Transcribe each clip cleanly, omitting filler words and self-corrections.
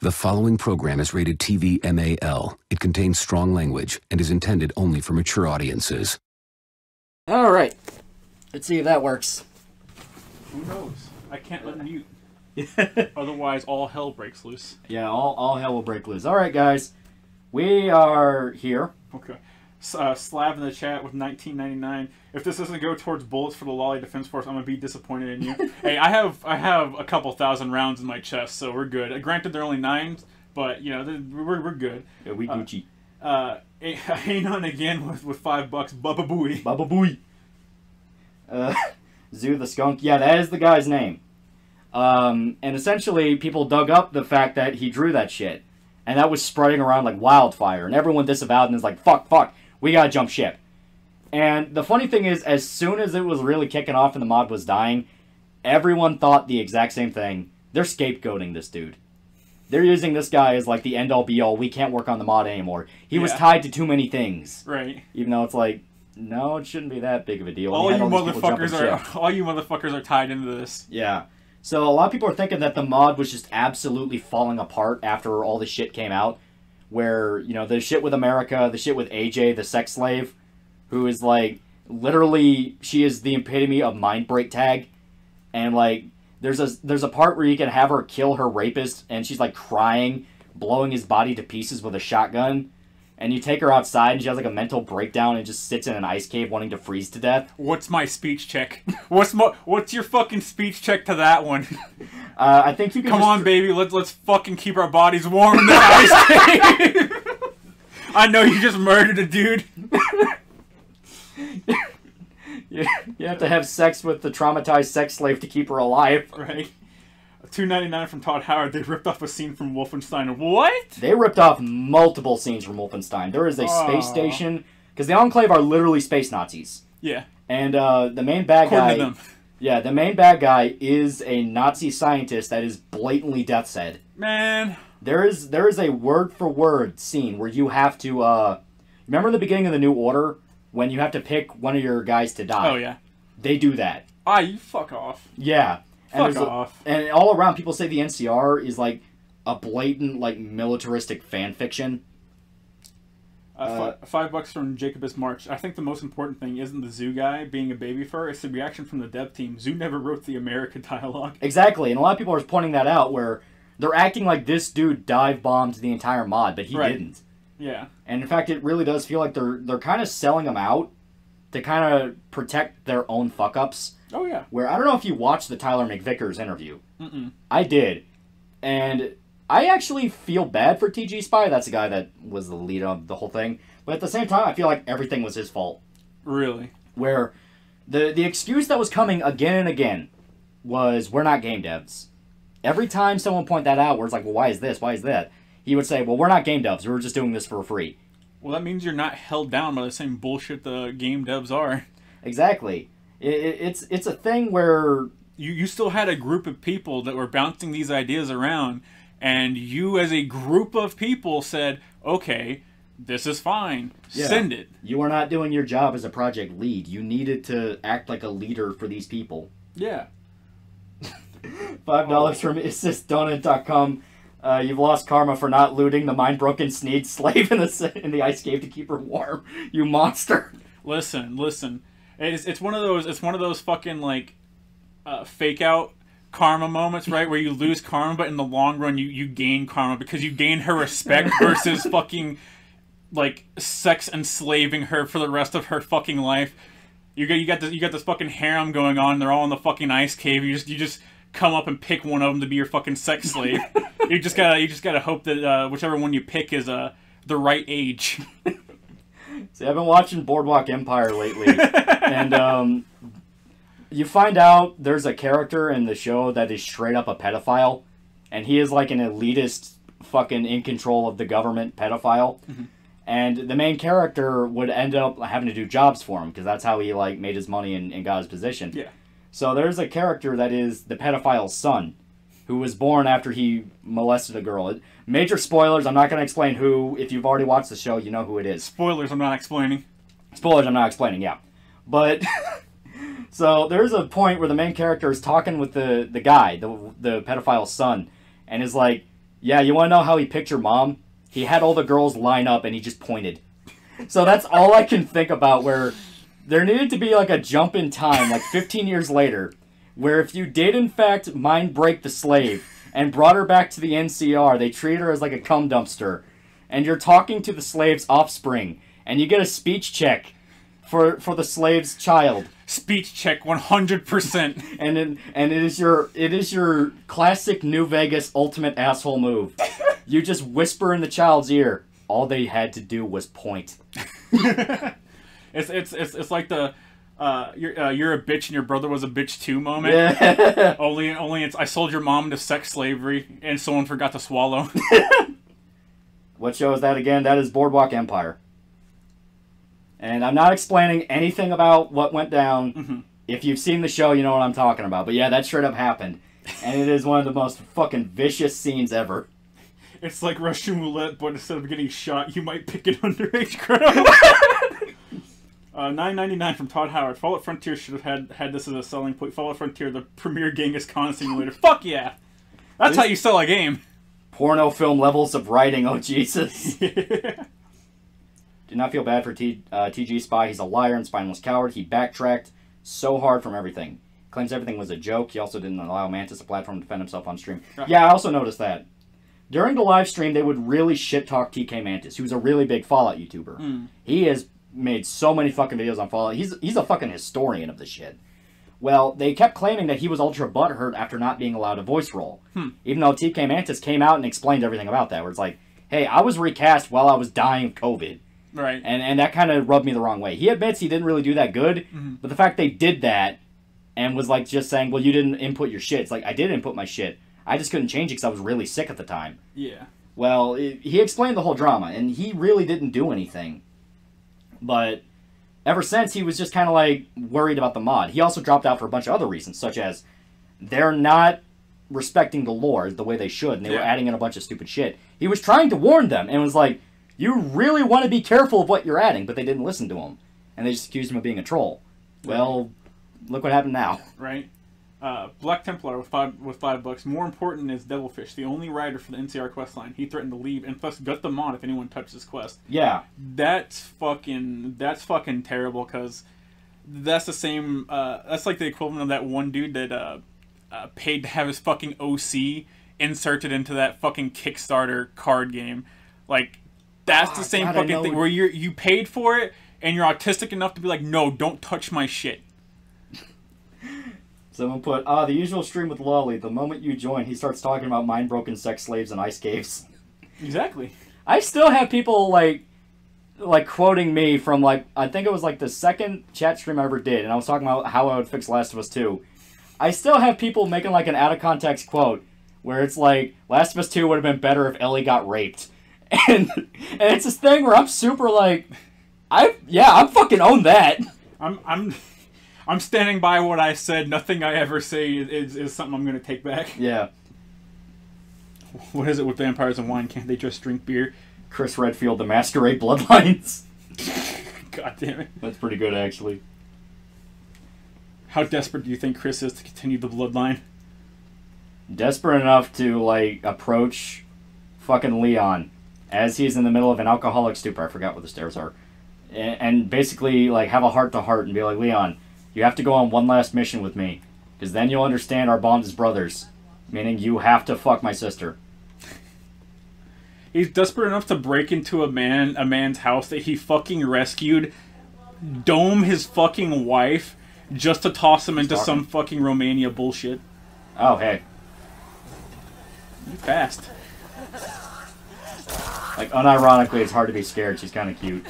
The following program is rated TV MAL. It contains strong language and is intended only for mature audiences. Alright. Let's see if that works. Who knows? I can't unmute. Otherwise, all hell breaks loose. Yeah, all hell will break loose. Alright, guys. We are here. Okay. Slav in the chat with 1999. If this doesn't go towards bullets for the Loli Defense Force, I'm gonna be disappointed in you. Hey, I have a couple thousand rounds in my chest, so we're good. Granted, they're only 9s, but you know we're good. Yeah, we Gucci. Anon again with $5. Bubba Booey. Bubba Booey. Zoo the Skunk. Yeah, that is the guy's name. And essentially, people dug up the fact that he drew that shit. And that was spreading around like wildfire. And everyone disavowed and is like, fuck, we gotta jump ship. And the funny thing is, as soon as it was really kicking off and the mod was dying, everyone thought the exact same thing. They're scapegoating this dude. They're using this guy as like the end-all be-all. We can't work on the mod anymore. He was tied to too many things. Right. Even though it's like, no, it shouldn't be that big of a deal. All you motherfuckers are tied into this. Yeah. So a lot of people are thinking that the mod was just absolutely falling apart after all the shit came out. Where, you know, the shit with America, the shit with AJ, the sex slave, who is like, literally, she is the epitome of mind break tag. And like, there's a part where you can have her kill her rapist, and she's like crying, blowing his body to pieces with a shotgun. And you take her outside, and she has like a mental breakdown and just sits in an ice cave wanting to freeze to death. What's my speech check? What's your fucking speech check to that one? I think you can. Come on, baby. Let's fucking keep our bodies warm in the ice cave. I know you just murdered a dude. You have to have sex with the traumatized sex slave to keep her alive, right? $2.99 from Todd Howard. They ripped off a scene from Wolfenstein. What? They ripped off multiple scenes from Wolfenstein. There is a space station, because the Enclave are literally space Nazis. Yeah. And the main bad guy... Yeah, the main bad guy is a Nazi scientist that is blatantly Death's Head. Man. There is a word-for-word scene where you have to... remember the beginning of the New Order? When you have to pick one of your guys to die? Oh, yeah. They do that. Ah, you fuck off. Yeah. Fuck off. And all around, people say the NCR is like a blatant, like, militaristic fan fiction. $5 from Jacobus March. I think the most important thing isn't the Zoo guy being a baby fur. It's the reaction from the dev team. Zoo never wrote the America dialogue. Exactly, and a lot of people are pointing that out, where they're acting like this dude dive-bombed the entire mod, but he didn't. Yeah. And in fact, it really does feel like they're kind of selling him out to kind of protect their own fuck-ups. Oh, yeah. Where, I don't know if you watched the Tyler McVickers interview. Mm-mm. I did. And I actually feel bad for TG Spy. That's the guy that was the lead of the whole thing. But at the same time, I feel like everything was his fault. Really? Where the excuse that was coming again and again was, we're not game devs. Every time someone point that out, where it's like, well, why is this? Why is that? He would say, well, we're not game devs. We're just doing this for free. Well, that means you're not held down by the same bullshit the game devs are. Exactly. It's a thing where... You still had a group of people that were bouncing these ideas around, and you as a group of people said, okay, this is fine. Yeah. Send it. You are not doing your job as a project lead. You needed to act like a leader for these people. Yeah. $5 from assistdonut.com. You've lost karma for not looting the mind-broken Sneed slave in the ice cave to keep her warm. You monster. Listen. It's one of those fucking like fake out karma moments, right? Where you lose karma, but in the long run you gain karma because you gain her respect versus fucking like sex enslaving her for the rest of her fucking life. You got this fucking harem going on. They're all in the fucking ice cave. You just come up and pick one of them to be your fucking sex slave. you just gotta hope that whichever one you pick is the right age. See, I've been watching Boardwalk Empire lately, and you find out there's a character in the show that is straight up a pedophile, and he is like an elitist, fucking in control of the government pedophile. Mm-hmm. And the main character would end up having to do jobs for him, because that's how he like made his money and got his position. Yeah. So there's a character that is the pedophile's son, who was born after he molested a girl. Major spoilers, I'm not going to explain who. If you've already watched the show, you know who it is. Spoilers, I'm not explaining. Spoilers, I'm not explaining, yeah. But, so there's a point where the main character is talking with the guy, the pedophile's son, and is like, Yeah, you want to know how he picked your mom? He had all the girls line up and he just pointed. So that's all I can think about, where there needed to be like a jump in time, like 15 years later, where if you did in fact mind break the slave and brought her back to the NCR, they treat her as like a cum dumpster, and you're talking to the slave's offspring, and you get a speech check for the slave's child. Speech check 100%. And it is your classic New Vegas ultimate asshole move. You just whisper in the child's ear. All they had to do was point. It's like the you're a bitch and your brother was a bitch too moment. Yeah. Only it's I sold your mom into sex slavery and someone forgot to swallow. What show is that again? That is Boardwalk Empire. And I'm not explaining anything about what went down. Mm-hmm. If you've seen the show, you know what I'm talking about. But yeah, that straight up happened. And it is one of the most fucking vicious scenes ever. It's like Russian roulette, but instead of getting shot, you might pick an underage girl. $9.99 from Todd Howard. Fallout Frontier should have had this as a selling point. Fallout Frontier, the premier Genghis Khan simulator. Fuck yeah! That's how you sell a game. Porno film levels of writing, oh Jesus. Yeah. Do not feel bad for TG Spy. He's a liar and spineless coward. He backtracked so hard from everything. Claims everything was a joke. He also didn't allow Mantis a platform to defend himself on stream. Right. Yeah, I also noticed that. During the live stream, they would really shit-talk TK Mantis, who's a really big Fallout YouTuber. Mm. He has made so many fucking videos on Fallout. He's a fucking historian of the shit. Well, they kept claiming that he was ultra butthurt after not being allowed a voice role. Even though TK Mantis came out and explained everything about that, where it's like, hey, I was recast while I was dying of COVID. Right. And that kind of rubbed me the wrong way. He admits he didn't really do that good, but the fact they did that and was like just saying, well, you didn't input your shit. It's like, I did input my shit. I just couldn't change it because I was really sick at the time. Yeah. Well, he explained the whole drama, and he really didn't do anything. But ever since, he was just kind of like worried about the mod. He also dropped out for a bunch of other reasons, such as they're not respecting the lore the way they should, and they were adding in a bunch of stupid shit. He was trying to warn them, and was like, you really want to be careful of what you're adding, but they didn't listen to him. And they just accused him of being a troll. Well, look what happened now. Right. Black Templar with $5. More important is Devilfish, the only rider for the NCR questline. He threatened to leave and plus gut the mod if anyone touches his quest. Yeah. That's fucking terrible, because that's the same. That's like the equivalent of that one dude that paid to have his fucking OC inserted into that fucking Kickstarter card game. Like, that's the same fucking thing where you paid for it and you're autistic enough to be like, no, don't touch my shit. Someone put, the usual stream with Loli. The moment you join, he starts talking about mind-broken sex slaves and ice caves. Exactly. I still have people, like quoting me from, like, I think it was, like, the second chat stream I ever did, and I was talking about how I would fix Last of Us 2. I still have people making, like, an out-of-context quote, where it's like, Last of Us 2 would have been better if Ellie got raped. And it's this thing where I'm super, like, I'm fucking own that. I'm standing by what I said. Nothing I ever say is something I'm going to take back. Yeah. What is it with vampires and wine? Can't they just drink beer? Chris Redfield, The Masquerade Bloodlines. God damn it. That's pretty good, actually. How desperate do you think Chris is to continue the bloodline? Desperate enough to, like, approach fucking Leon as he's in the middle of an alcoholic stupor. I forgot what the stairs are. And basically, like, have a heart-to-heart and be like, Leon, you have to go on one last mission with me, because then you'll understand our bond as brothers. Meaning you have to fuck my sister. He's desperate enough to break into a man's house that he fucking rescued, dome his fucking wife, just to toss him into some fucking Romania bullshit. Oh, hey. You fast. Like, unironically, it's hard to be scared. She's kind of cute.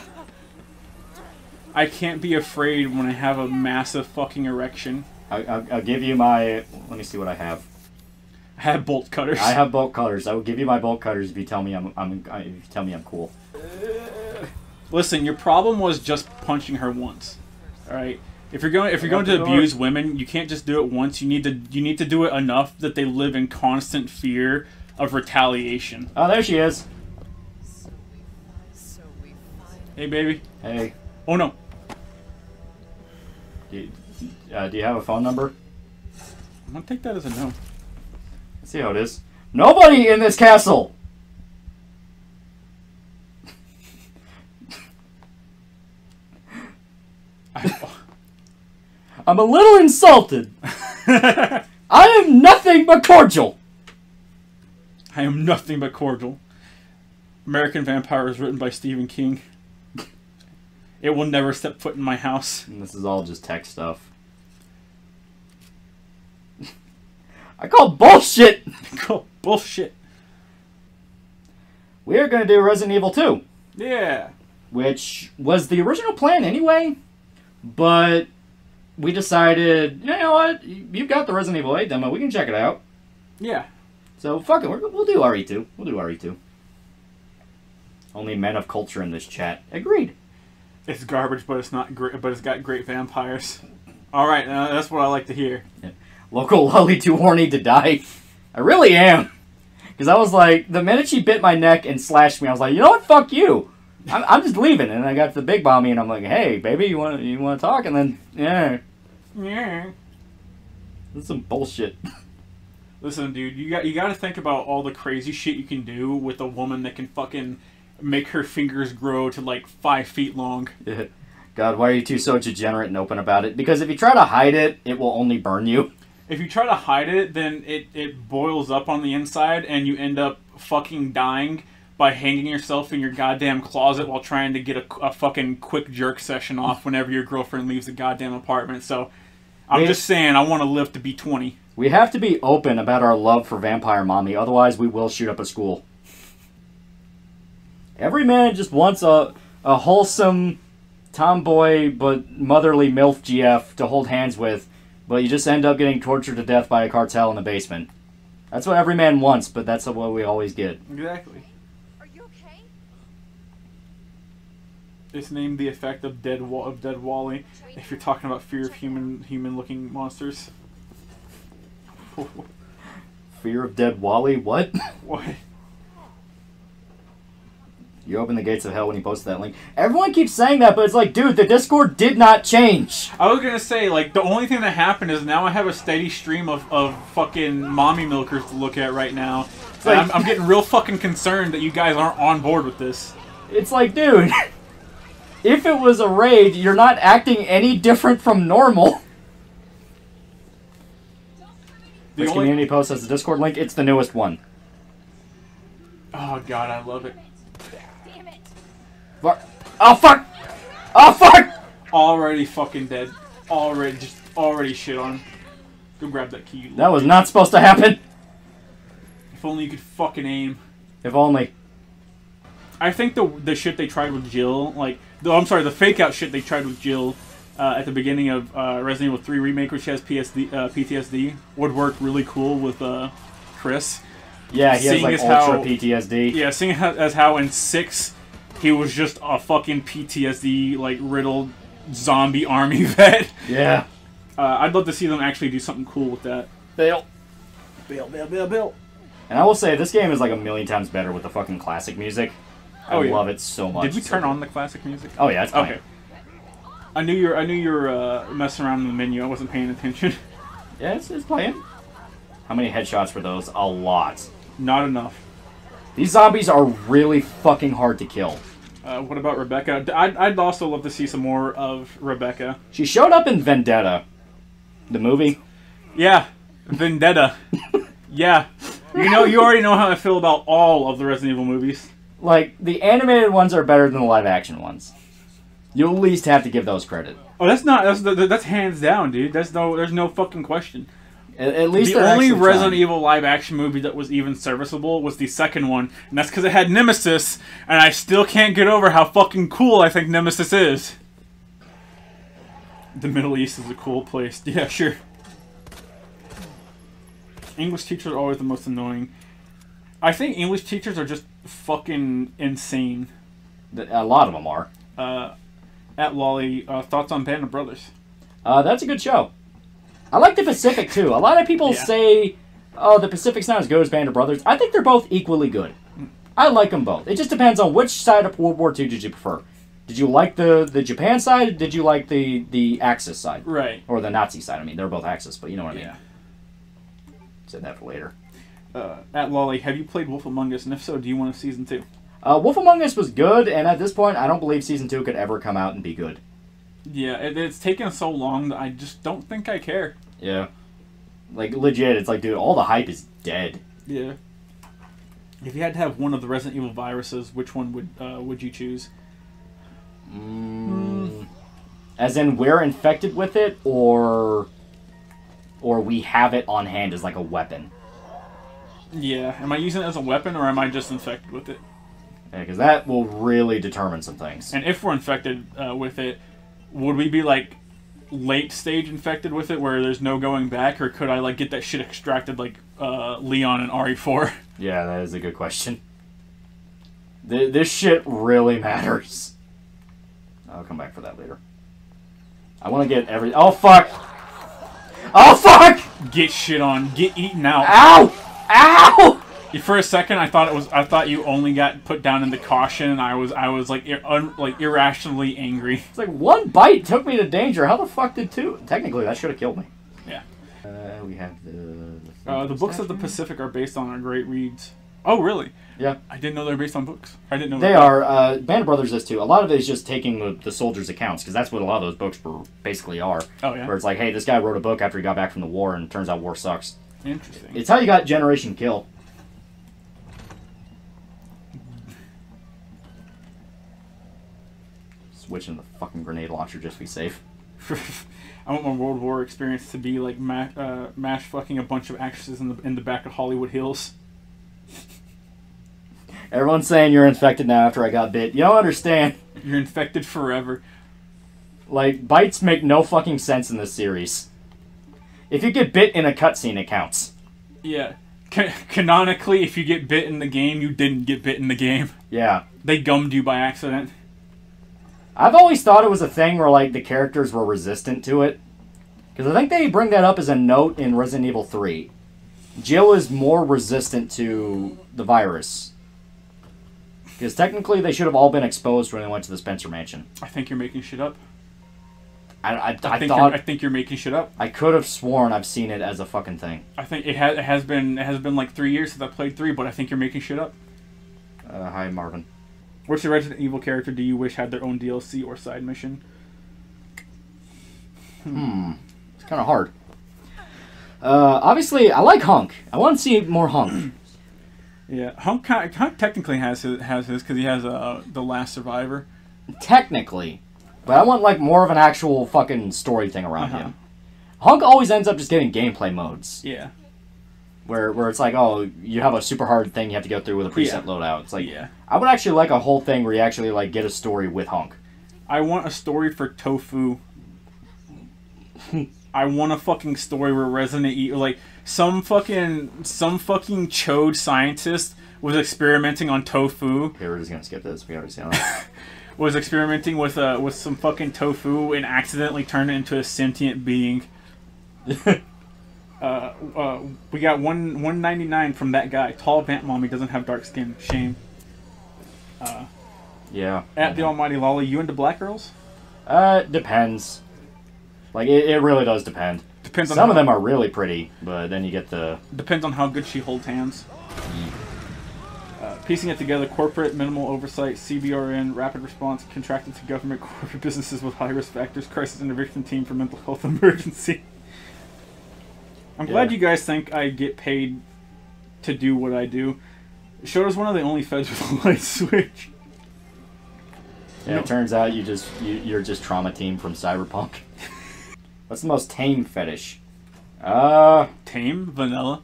I can't be afraid when I have a massive fucking erection. I'll give you my... Let me see what I have. I have bolt cutters. I have bolt cutters. I will give you my bolt cutters if you tell me I'm cool. Listen, your problem was just punching her once. All right. If you're going to abuse women, you can't just do it once. You need to do it enough that they live in constant fear of retaliation. Oh, there she is. Hey, baby. Hey. Oh no. Do you have a phone number? I'm gonna take that as a no. Let's see how it is. Nobody in this castle! I'm a little insulted. I am nothing but cordial. I am nothing but cordial. American Vampire is written by Stephen King. It will never step foot in my house. And this is all just tech stuff. I call bullshit! I call bullshit. We are going to do Resident Evil 2. Yeah. Which was the original plan anyway. But we decided, you know what? You've got the Resident Evil 8 demo. We can check it out. Yeah. So, fuck it. We'll do RE2. We'll do RE2. Only men of culture in this chat. Agreed. It's garbage, but it's not great. But it's got great vampires. All right, that's what I like to hear. Yeah. Local Loli too horny to die. I really am. Because I was like, the minute she bit my neck and slashed me, I was like, you know what? Fuck you. I'm just leaving. And I got to the big bomby, and I'm like, hey, baby, you want to talk? And then, yeah. That's some bullshit. Listen, dude, you got to think about all the crazy shit you can do with a woman that can fucking make her fingers grow to like 5 feet long. Yeah. God, why are you two so degenerate and open about it? Because if you try to hide it, it will only burn you. If you try to hide it, then it boils up on the inside, and you end up fucking dying by hanging yourself in your goddamn closet while trying to get a fucking quick jerk session off whenever your girlfriend leaves the goddamn apartment. So, I'm just saying, I want to live to be 20. We have to be open about our love for Vampire Mommy, otherwise we will shoot up a school. Every man just wants a wholesome tomboy but motherly MILF GF to hold hands with, but you just end up getting tortured to death by a cartel in the basement. That's what every man wants, but that's what we always get. Exactly. Are you okay? It's named the effect of Dead Wally. If you're talking about fear of human-looking monsters. Fear of Dead Wally? What? What? You open the gates of hell when you posted that link. Everyone keeps saying that, but it's like, dude, the Discord did not change. I was gonna say, like, the only thing that happened is now I have a steady stream of fucking mommy milkers to look at right now. Like, I'm getting real fucking concerned that you guys aren't on board with this. It's like, dude, if it was a raid, you're not acting any different from normal. Which community post has the Discord link? It's the newest one. Oh god, I love it. Damn it. Oh fuck! Oh fuck! Already fucking dead. Already shit on. Go grab that key. That was not supposed to happen. If only you could fucking aim. If only. I think the shit they tried with Jill, like, the fake out shit they tried with Jill at the beginning of Resident Evil 3 Remake, which has PTSD, would work really cool with Chris. Yeah, he has like ultra PTSD. Yeah, seeing as how in 6 he was just a fucking PTSD like riddled zombie army vet. Yeah. I'd love to see them actually do something cool with that. Bail. Bill. And I will say, this game is like a million times better with the fucking classic music. I love it so much. Did we turn on the classic music? Oh yeah, it's fine. Okay. I knew you were messing around in the menu. I wasn't paying attention. Yeah, it's playing. How many headshots were those? A lot. Not enough. These zombies are really fucking hard to kill. What about Rebecca? I'd also love to see some more of Rebecca. She showed up in Vendetta. The movie. Yeah. Vendetta. Yeah. You already know how I feel about all of the Resident Evil movies. Like, the animated ones are better than the live-action ones. You'll at least have to give those credit. Oh, that's hands down, dude. There's no fucking question. At least the only Resident Evil live-action movie that was even serviceable was the second one, and that's because it had Nemesis, and I still can't get over how fucking cool I think Nemesis is. The Middle East is a cool place. Yeah, sure. English teachers are always the most annoying. I think English teachers are just fucking insane. A lot of them are. TheAlmightyLoli, thoughts on Band of Brothers? That's a good show. I like the Pacific, too. A lot of people say, oh, the Pacific's not as good as Band of Brothers. I think they're both equally good. I like them both. It just depends on which side of World War II did you prefer. Did you like the Japan side, or did you like the Axis side? Right. Or the Nazi side. I mean, they're both Axis, but you know what I mean. Yeah. Said that for later. at Lolly, have you played Wolf Among Us? And if so, do you want a season 2? Wolf Among Us was good, and at this point, I don't believe season 2 could ever come out and be good. Yeah, it's taken so long that I just don't think I care. Yeah. Like, legit, it's like, dude, all the hype is dead. Yeah. If you had to have one of the Resident Evil viruses, which one would you choose? As in, we're infected with it, or we have it on hand as, like, a weapon. Yeah. Am I using it as a weapon, or am I just infected with it? Yeah, because that will really determine some things. And if we're infected with it, would we be, like, late stage infected with it where there's no going back, or could I, like, get that shit extracted like Leon and RE4? Yeah, that is a good question. This shit really matters. I'll come back for that later. I want to get every... Oh, fuck! Oh, fuck! Get shit on. Get eaten out. Ow! Ow! For a second, I thought you only got put down into caution, and I was like irrationally angry. It's like, one bite took me to danger. How the fuck did two? Technically, that should have killed me. Yeah. We have the books of the Pacific are based on our great reads. Oh, really? Yeah. I didn't know they were based on books. I didn't know they are. Band of Brothers is too. A lot of it is just taking the soldiers' accounts, because that's what a lot of those books basically are. Oh, yeah? Where it's like, hey, this guy wrote a book after he got back from the war, and it turns out war sucks. Interesting. It's how you got Generation Kill. Switching the fucking grenade launcher just to be safe. I want my World War experience to be like mash fucking a bunch of actresses in the back of Hollywood Hills. Everyone's saying you're infected now after I got bit. You don't understand. You're infected forever. Like, bites make no fucking sense in this series. If you get bit in a cutscene, it counts. Yeah. Canonically, if you get bit in the game, you didn't get bit in the game. Yeah. They gummed you by accident. I've always thought it was a thing where, like, the characters were resistant to it. Because I think they bring that up as a note in Resident Evil 3. Jill is more resistant to the virus. Because technically they should have all been exposed when they went to the Spencer Mansion. I think you're making shit up. I I think you're making shit up. I could have sworn I've seen it as a fucking thing. I think it has been like 3 years since I played 3, but I think you're making shit up. Hi, Marvin. Which Resident Evil character do you wish had their own DLC or side mission? It's kind of hard. Obviously, I like Hunk. I want to see more Hunk. Yeah, Hunk technically has his because he has the Last Survivor. Technically. But I want, like, more of an actual fucking story thing around him. Hunk always ends up just getting gameplay modes. Yeah. Where it's like, oh, you have a super hard thing you have to go through with a preset loadout. It's like, yeah. I would actually like a whole thing where you actually, like, get a story with Hunk. I want a story for Tofu. I want a fucking story where Resident Evil, like, some fucking chode scientist was experimenting on tofu. Okay, we're just gonna skip this. We already said that. Was experimenting with some fucking tofu and accidentally turned it into a sentient being. We got 199 from that guy. Tall vamp mommy doesn't have dark skin. Shame. Yeah. At TheAlmightyLoli, you into black girls? Depends. Like, it really does depend. Depends on Some of them are really pretty, but then you get the... Depends on how good she holds hands. Piecing it together, corporate, minimal oversight, CBRN, rapid response, contracted to government, corporate businesses with high risk factors, crisis intervention team for mental health emergency. I'm glad you guys think I get paid to do what I do. Shoto's one of the only feds with a light switch. Yeah, it turns out you're just trauma team from Cyberpunk. What's the most tame fetish? Tame? Vanilla?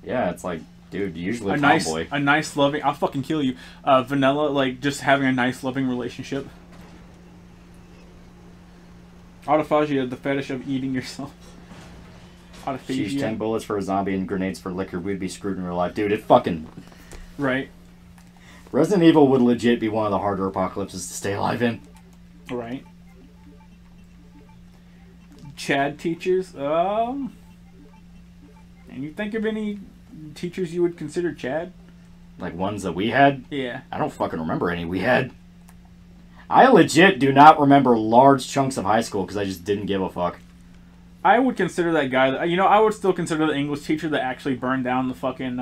Yeah, it's like, dude, usually a nice, tomboy. a nice loving... I'll fucking kill you. Vanilla, like, just having a nice loving relationship. Autophagia, the fetish of eating yourself. Autophagia. Sheesh, 10 bullets for a zombie and grenades for liquor. We'd be screwed in real life. Dude, it fucking... Right. Resident Evil would legit be one of the harder apocalypses to stay alive in. Right. Chad teachers, and you think of any teachers you would consider Chad? Like ones that we had? Yeah. I don't fucking remember any we had. I legit do not remember large chunks of high school because I just didn't give a fuck. I would consider that guy. I would still consider the English teacher that actually burned down the fucking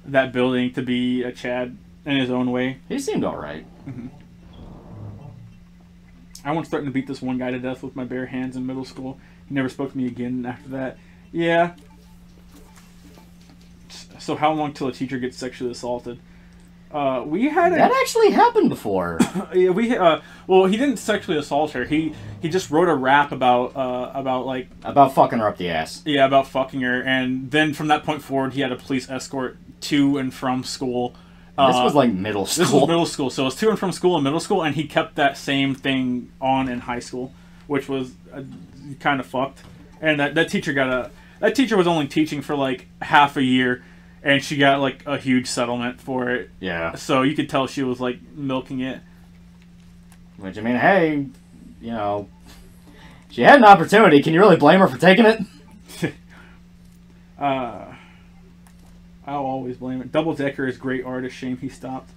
that building to be a Chad in his own way. He seemed all right. Mm-hmm. I once threatened to beat this one guy to death with my bare hands in middle school. He never spoke to me again after that. Yeah. So how long till a teacher gets sexually assaulted? We had that actually happened before. Yeah, well, he didn't sexually assault her. He just wrote a rap about fucking her up the ass. Yeah, about fucking her, and then from that point forward, he had a police escort to and from school. This was like middle school. This was middle school, so it was to and from school and middle school, and he kept that same thing on in high school, which was kind of fucked. And that teacher was only teaching for like half a year. And she got, like, a huge settlement for it. Yeah. So you could tell she was, like, milking it. Which, I mean, hey, you know, she had an opportunity. Can you really blame her for taking it? I'll always blame it. Double Decker is great artist. Shame he stopped.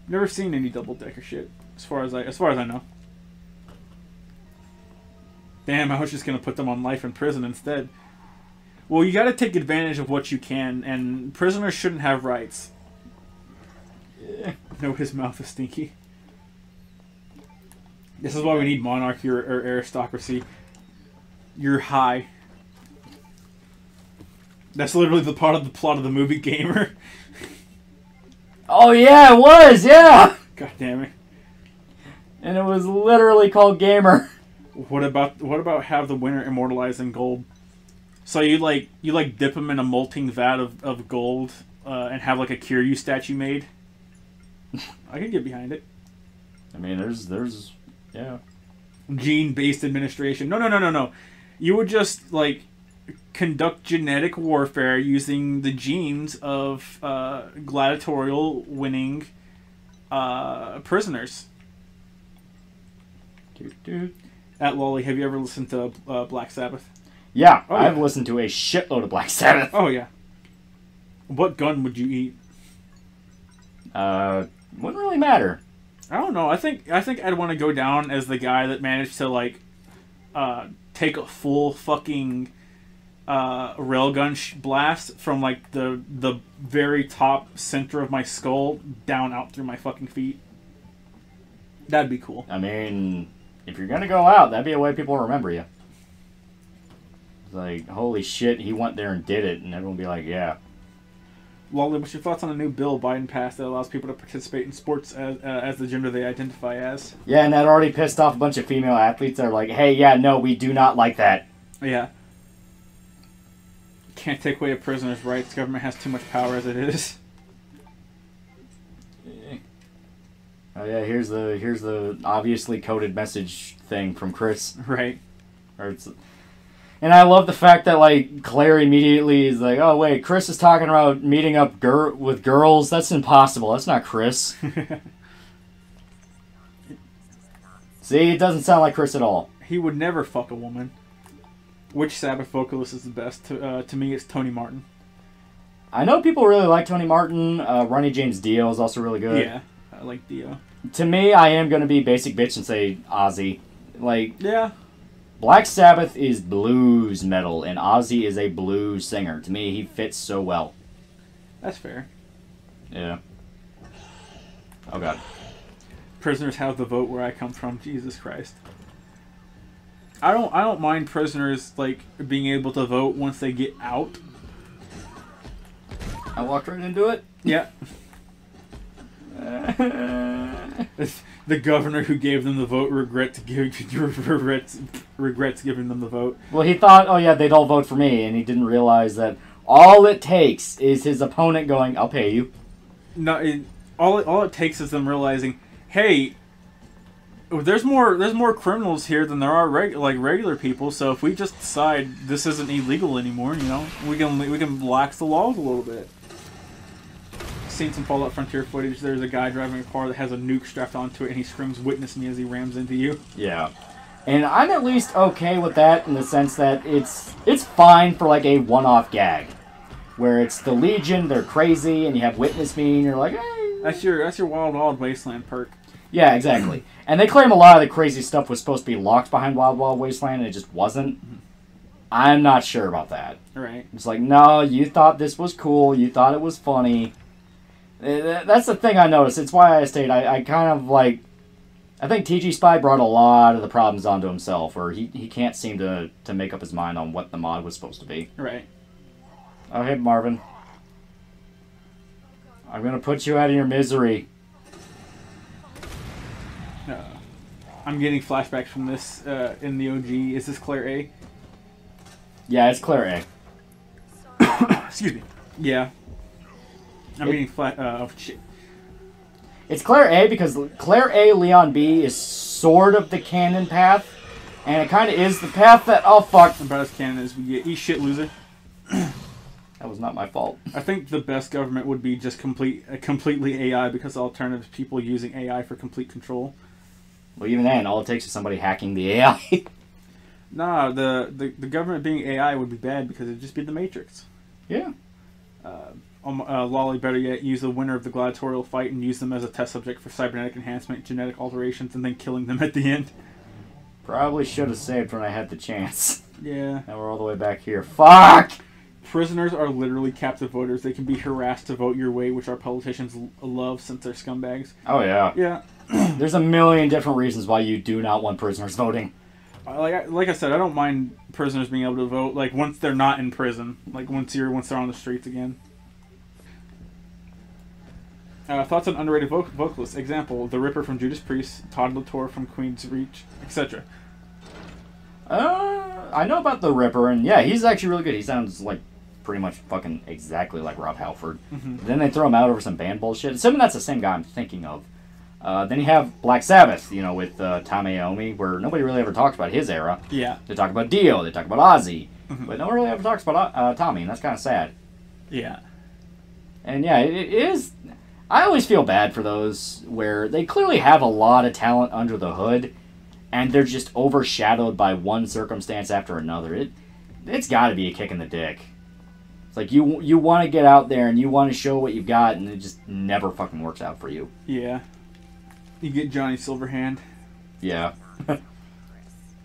Never seen any Double Decker shit, as far as I know. Damn, I was just gonna put them on life in prison instead. Well, you gotta take advantage of what you can, and prisoners shouldn't have rights. Yeah. No, his mouth is stinky. This is why we need monarchy or aristocracy. You're high. That's literally the part of the plot of the movie Gamer. Oh yeah, it was, yeah! God damn it. And it was literally called Gamer. What about have the winner immortalized in gold? So you dip them in a molting vat of gold and have like a Kiryu statue made. I can get behind it. I mean, there's yeah. Gene-based administration. No. You would just like conduct genetic warfare using the genes of gladiatorial winning prisoners. TheAlmightyLoli, have you ever listened to Black Sabbath? Yeah, oh, I've listened to a shitload of Black Sabbath. Oh yeah. What gun would you eat? Wouldn't really matter. I don't know. I think I'd want to go down as the guy that managed to like take a full fucking railgun blast from like the very top center of my skull down out through my fucking feet. That'd be cool. I mean, if you're gonna go out, that'd be a way people remember you. Like, holy shit, he went there and did it, and everyone will be like, yeah. Loli, what's your thoughts on a new bill Biden passed that allows people to participate in sports as the gender they identify as? Yeah, and that already pissed off a bunch of female athletes that are like, hey, yeah, no, we do not like that. Yeah. Can't take away a prisoner's rights. Government has too much power as it is. Oh yeah, here's the obviously coded message thing from Chris. Right. And I love the fact that, like, Claire immediately is like, oh, wait, Chris is talking about meeting up with girls? That's impossible. That's not Chris. See, it doesn't sound like Chris at all. He would never fuck a woman. Which Sabbath vocalist is the best? To me, it's Tony Martin. I know people really like Tony Martin. Ronnie James Dio is also really good. Yeah, I like Dio. To me, I am going to be basic bitch and say Ozzy. Like, yeah. Black Sabbath is blues metal, and Ozzy is a blues singer. To me, he fits so well. That's fair. Yeah. Oh, God. Prisoners have the vote where I come from. Jesus Christ. I don't mind prisoners, like, being able to vote once they get out. I walked right into it? Yeah. The governor who gave them the vote regrets giving them the vote. Well, he thought, oh yeah, they'd all vote for me, and he didn't realize that all it takes is his opponent going, I'll pay you. No, all it takes is them realizing, hey, there's more criminals here than there are regular people. So if we just decide this isn't illegal anymore, you know, we can relax the laws a little bit. Seen some Fallout Frontier footage. There's a guy driving a car that has a nuke strapped onto it, and he screams, "Witness me," as he rams into you. Yeah, and I'm at least okay with that in the sense that it's fine for like a one-off gag, where it's the Legion, they're crazy, and you have Witness me, and you're like, hey. That's your Wild Wild Wasteland perk. Yeah, exactly. And they claim a lot of the crazy stuff was supposed to be locked behind Wild Wild Wasteland, and it just wasn't. I'm not sure about that. Right. It's like, no, you thought this was cool. You thought it was funny. That's the thing I noticed. It's why I stayed. I kind of like... I think TG Spy brought a lot of the problems onto himself, or he can't seem to make up his mind on what the mod was supposed to be. Right. Oh, hey, Marvin. I'm going to put you out of your misery. I'm getting flashbacks from this in the OG. Is this Claire A? Yeah, it's Claire A. Excuse me. Yeah. I'm getting oh, shit. It's Claire A because Claire A, Leon B is sort of the canon path. And it kind of is the path that... Oh, fuck. About as canon as we get. Eat shit, loser. That was not my fault. I think the best government would be just completely AI, because the alternative is people using AI for complete control. Well, even then, all it takes is somebody hacking the AI. Nah, the government being AI would be bad, because it'd just be the Matrix. Yeah. Lolly, better yet, use the winner of the gladiatorial fight and use them as a test subject for cybernetic enhancement, genetic alterations, and then killing them at the end. Probably should have saved when I had the chance. Yeah. Now we're all the way back here. Fuck! Prisoners are literally captive voters. They can be harassed to vote your way, which our politicians love since they're scumbags. Oh, yeah. Yeah. There's a million different reasons why you do not want prisoners voting. Like I said, I don't mind prisoners being able to vote, like, once they're not in prison. Like, once they're on the streets again. Thoughts on underrated vocalists. Example, The Ripper from Judas Priest, Todd Latour from Queen's Reach, etc. I know about The Ripper, and yeah, he's actually really good. He sounds like pretty much fucking exactly like Rob Halford. Mm-hmm. Then they throw him out over some band bullshit. Assuming that's the same guy I'm thinking of. Then you have Black Sabbath, you know, with Tom Iommi, where nobody really ever talks about his era. Yeah. They talk about Dio, they talk about Ozzy, Mm-hmm. but no one really ever talks about Tommy, and that's kind of sad. Yeah. And yeah, it is... I always feel bad for those where they clearly have a lot of talent under the hood, and they're just overshadowed by one circumstance after another. It's got to be a kick in the dick. It's like you want to get out there and you want to show what you've got, and it just never fucking works out for you. Yeah. You get Johnny Silverhand. Yeah.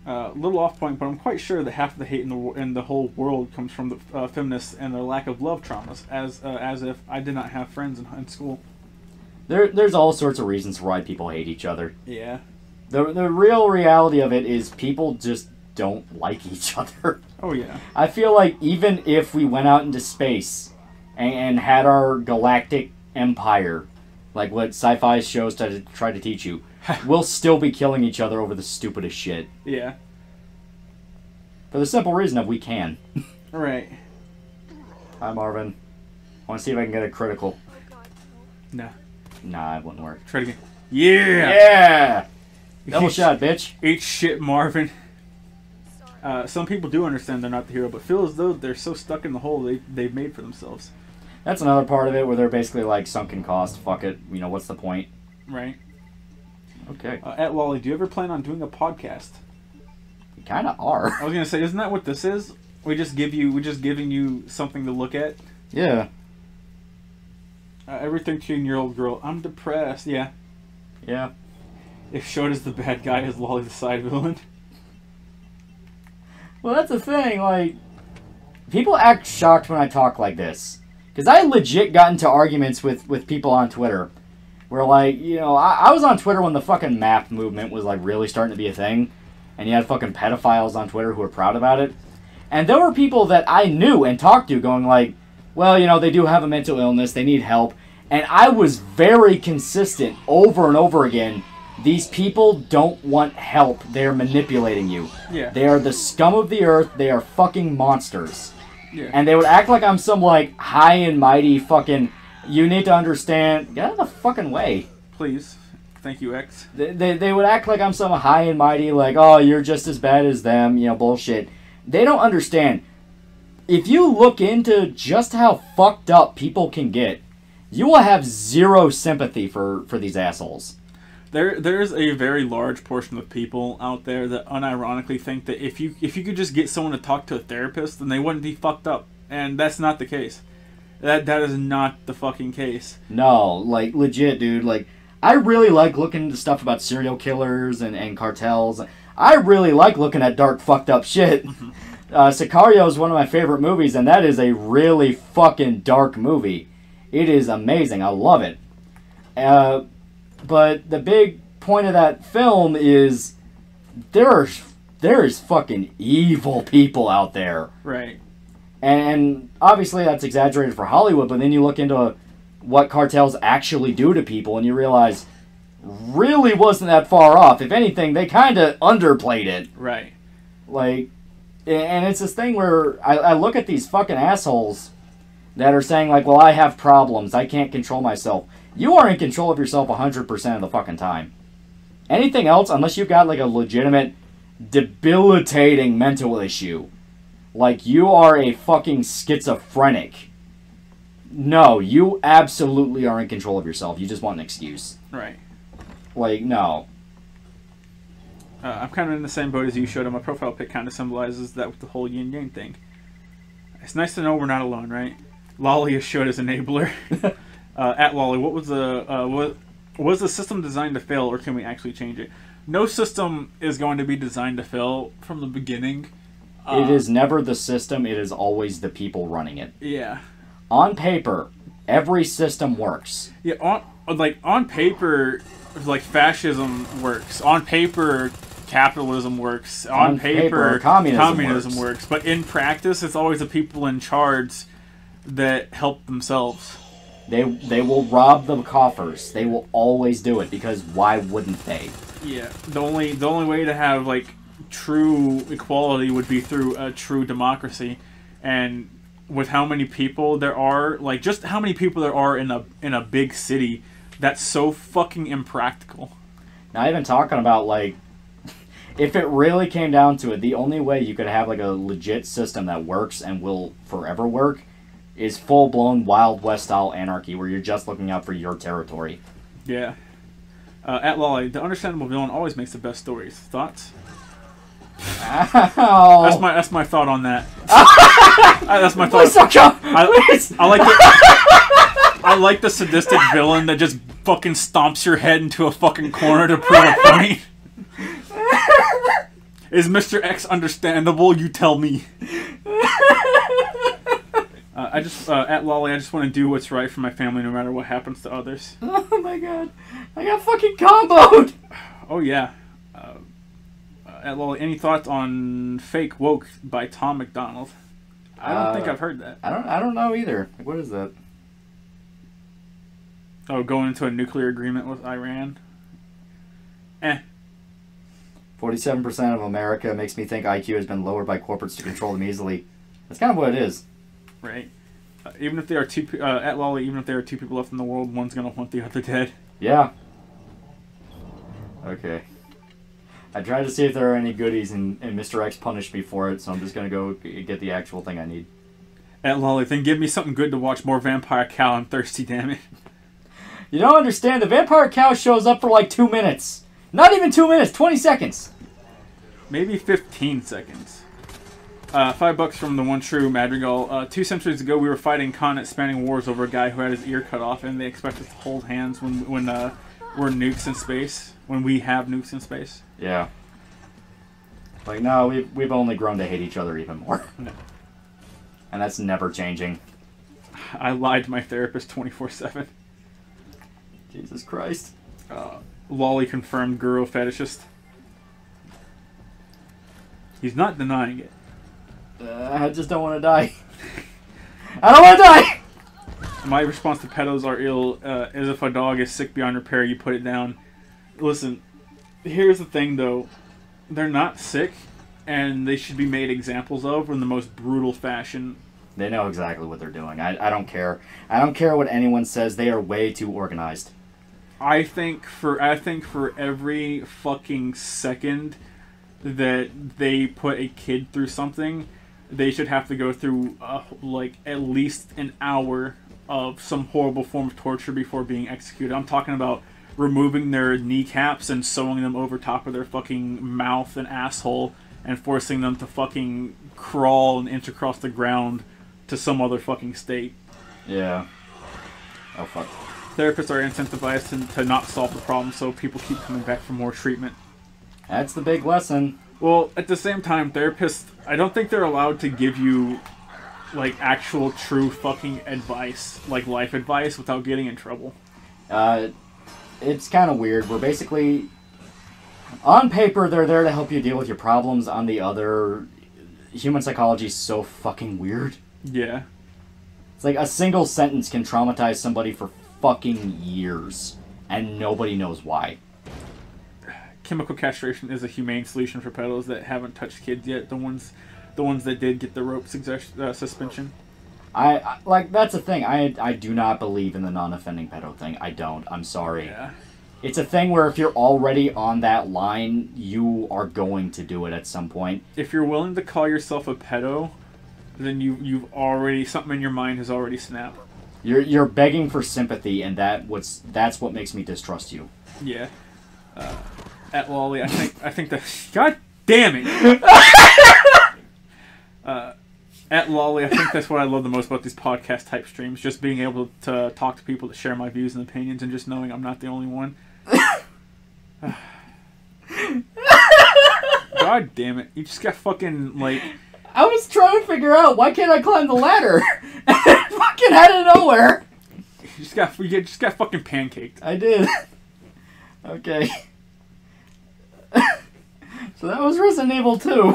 Little off point, but I'm quite sure that half of the hate in the whole world comes from the feminists and their lack of love traumas, as if I did not have friends in school. There's all sorts of reasons why people hate each other. Yeah. The real reality of it is people just don't like each other. Oh, yeah. I feel like even if we went out into space and had our galactic empire, like what sci-fi shows try to teach you, we'll still be killing each other over the stupidest shit. Yeah. For the simple reason of we can. Right. Hi, Marvin. I want to see if I can get a critical. Nah. Nah, it wouldn't work. Try it again. Yeah! Yeah! Double shot, bitch. Eat shit, Marvin. Some people do understand they're not the hero, but feel as though they're so stuck in the hole they've made for themselves. That's another part of it where they're basically like, sunken cost, fuck it, you know, what's the point? Right. Okay. At Lolly, do you ever plan on doing a podcast? We kind of are. I was gonna say, isn't that what this is? We're just giving you something to look at. Yeah. Every 13-year-old girl, I'm depressed. Yeah. Yeah. If Shota's the bad guy, is Lolly the side villain? Well, that's the thing, like, people act shocked when I talk like this. Because I legit got into arguments with people on Twitter. Where, like, you know, I was on Twitter when the fucking MAP movement was, like, really starting to be a thing. And you had fucking pedophiles on Twitter who were proud about it. And there were people that I knew and talked to going like, well, you know, they do have a mental illness, they need help. And I was very consistent over and over again. These people don't want help. They're manipulating you. Yeah. They are the scum of the earth. They are fucking monsters. Yeah. And they would act like I'm some, like, high and mighty fucking... You need to understand... Get out of the fucking way. Please. Thank you, X. They would act like I'm some high and mighty, like, oh, you're just as bad as them, you know, bullshit. They don't understand. If you look into just how fucked up people can get, you will have zero sympathy for these assholes. There's a very large portion of people out there that unironically think that if you could just get someone to talk to a therapist, then they wouldn't be fucked up. And that's not the case. That is not the fucking case. No, like, legit, dude. Like, I really like looking into stuff about serial killers and cartels. I really like looking at dark, fucked up shit. Sicario is one of my favorite movies, and that is a really fucking dark movie. It is amazing. I love it. But the big point of that film is there is fucking evil people out there. Right. And obviously that's exaggerated for Hollywood, but then you look into what cartels actually do to people, and you realize really wasn't that far off. If anything, they kind of underplayed it. Right. Like, and it's this thing where I look at these fucking assholes that are saying, like, well, I have problems, I can't control myself. You are in control of yourself 100% of the fucking time. Anything else, unless you've got, like, a legitimate, debilitating mental issue, like you are a fucking schizophrenic, no, you absolutely are in control of yourself. You just want an excuse. Right. Like, no. I'm kind of in the same boat as you showed. My profile pic kind of symbolizes that with the whole yin-yang thing. It's nice to know we're not alone, right? Loli is showed as enabler. At Loli, what was the system designed to fail, or can we actually change it? No system is going to be designed to fail from the beginning. It is never the system, it is always the people running it. Yeah. On paper, every system works. Yeah, on paper, like fascism works. On paper, capitalism works. On paper, communism works. But in practice, it's always the people in charge that help themselves. They will rob the coffers. They will always do it, because why wouldn't they? Yeah. The only way to have like true equality would be through a true democracy, and with how many people there are, like just how many people there are in a big city, that's so fucking impractical. Not even talking about, like, if it really came down to it, the only way you could have like a legit system that works and will forever work is full-blown Wild West style anarchy, where you're just looking out for your territory. Yeah. At Loli, the understandable villain always makes the best stories. Thoughts? Ow. That's my thought on that. That's my thought. I like the sadistic villain that just fucking stomps your head into a fucking corner to prove a point. Is Mr. X understandable? You tell me. At Loli, I just want to do what's right for my family no matter what happens to others. Oh my god. I got fucking comboed! Oh yeah. At Loli, any thoughts on Fake Woke by Tom McDonald? I don't think I've heard that. I don't know either. What is that? Oh, going into a nuclear agreement with Iran? 47% of America makes me think IQ has been lowered by corporates to control them easily. That's kind of what it is. Right. Even if there are at Loli, even if there are two people left in the world, one's gonna want the other dead. Yeah. Okay. I tried to see if there are any goodies, and Mr. X punished me for it, so I'm just gonna go get the actual thing I need. At Loli, then give me something good to watch. More Vampire Cow. I'm thirsty, damn it. You don't understand. The Vampire Cow shows up for like 2 minutes. Not even 2 minutes. 20 seconds. Maybe 15 seconds. $5 from the one true Madrigal. 2 centuries ago, we were fighting continent spanning wars over a guy who had his ear cut off, and they expect us to hold hands when we're nukes in space. When we have nukes in space. Yeah. Like, no, we've only grown to hate each other even more. No. And that's never changing. I lied to my therapist 24/7. Jesus Christ. Loli confirmed guru fetishist. He's not denying it. I just don't want to die. I don't want to die! My response to pedos are ill is if a dog is sick beyond repair, you put it down. Listen, here's the thing though. They're not sick, and they should be made examples of in the most brutal fashion. They know exactly what they're doing. I don't care. I don't care what anyone says. They are way too organized. I think for every fucking second that they put a kid through something, they should have to go through like at least an hour of some horrible form of torture before being executed. I'm talking about removing their kneecaps and sewing them over top of their fucking mouth and asshole and forcing them to fucking crawl and inch across the ground to some other fucking state. Yeah. Oh, fuck. Therapists are incentivized to not solve the problem, so people keep coming back for more treatment. That's the big lesson. Well, at the same time, therapists, I don't think they're allowed to give you, like, actual true fucking advice, like life advice, without getting in trouble. It's kind of weird. We're basically, on paper, they're there to help you deal with your problems. On the other, human psychology is so fucking weird. Yeah. It's like a single sentence can traumatize somebody for fucking years, and nobody knows why. Chemical castration is a humane solution for pedos that haven't touched kids yet. The ones that did get the rope suspension. I like, that's the thing. I do not believe in the non-offending pedo thing. I don't. I'm sorry. Yeah. It's a thing where if you're already on that line, you are going to do it at some point. If you're willing to call yourself a pedo, then you've already, something in your mind has already snapped. You're begging for sympathy, and that's what makes me distrust you. Yeah. At Lolly, I think that, god damn it. At Lolly, I think that's what I love the most about these podcast type streams, just being able to talk to people that share my views and opinions, and just knowing I'm not the only one. God damn it! You just got fucking like. I was trying to figure out why can't I climb the ladder, and it fucking out of nowhere. You just got fucking pancaked. I did. Okay. So that was Resident Evil 2.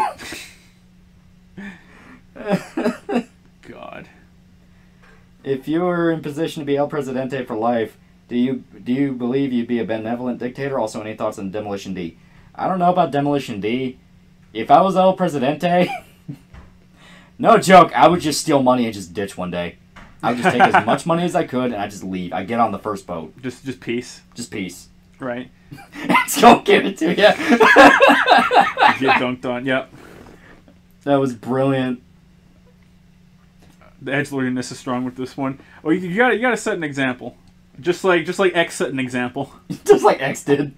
God. If you were in position to be El Presidente for life, do you believe you'd be a benevolent dictator? Also, any thoughts on Demolition D? I don't know about Demolition D. If I was El Presidente, no joke, I would just steal money and just ditch one day. I would just take as much money as I could and I just leave. I get on the first boat. Just peace. Just peace. Right. Let's go give it to you. Get dunked on. Yep. That was brilliant. The edgelordiness is strong with this one. Oh, you gotta set an example. Just like X set an example. Just like X did.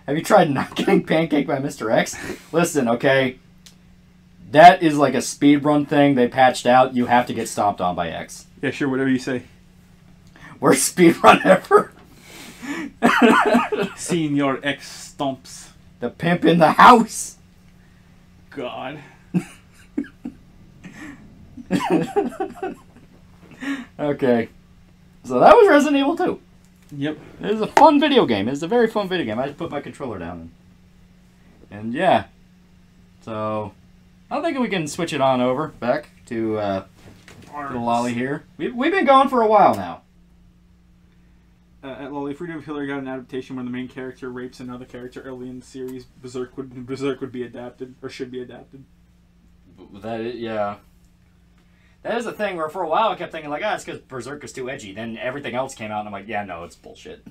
Have you tried not getting pancaked by Mr. X? Listen, okay. That is like a speedrun thing they patched out. You have to get stomped on by X. Yeah, sure, whatever you say. Worst speedrun ever. Seeing your X stomps. The pimp in the house. God. Okay. So that was Resident Evil 2. Yep. It was a fun video game. It was a very fun video game. I just put my controller down. And yeah. So, I think we can switch it on over back to the Lolly here. We've been going for a while now. At Lolly, Freedom of Hillary got an adaptation where the main character rapes another character early in the series. Berserk would be adapted, or should be adapted. Yeah. That is a thing where for a while I kept thinking, like, it's because Berserk is too edgy. Then everything else came out, and I'm like, yeah, no, it's bullshit.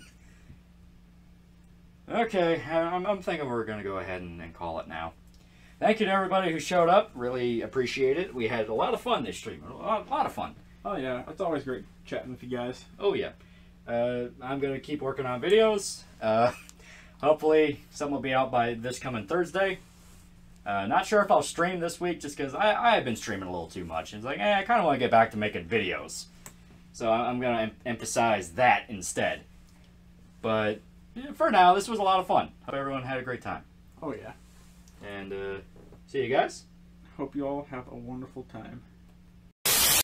Okay, I'm thinking we're going to go ahead and call it now. Thank you to everybody who showed up. Really appreciate it. We had a lot of fun this stream. A lot of fun. Oh, yeah. It's always great chatting with you guys. Oh, yeah. I'm going to keep working on videos. Hopefully, some will be out by this coming Thursday. Not sure if I'll stream this week just because I have been streaming a little too much. It's like, I kind of want to get back to making videos. So I'm going to emphasize that instead. But for now, this was a lot of fun. Hope everyone had a great time. Oh, yeah. And see you guys. Hope you all have a wonderful time.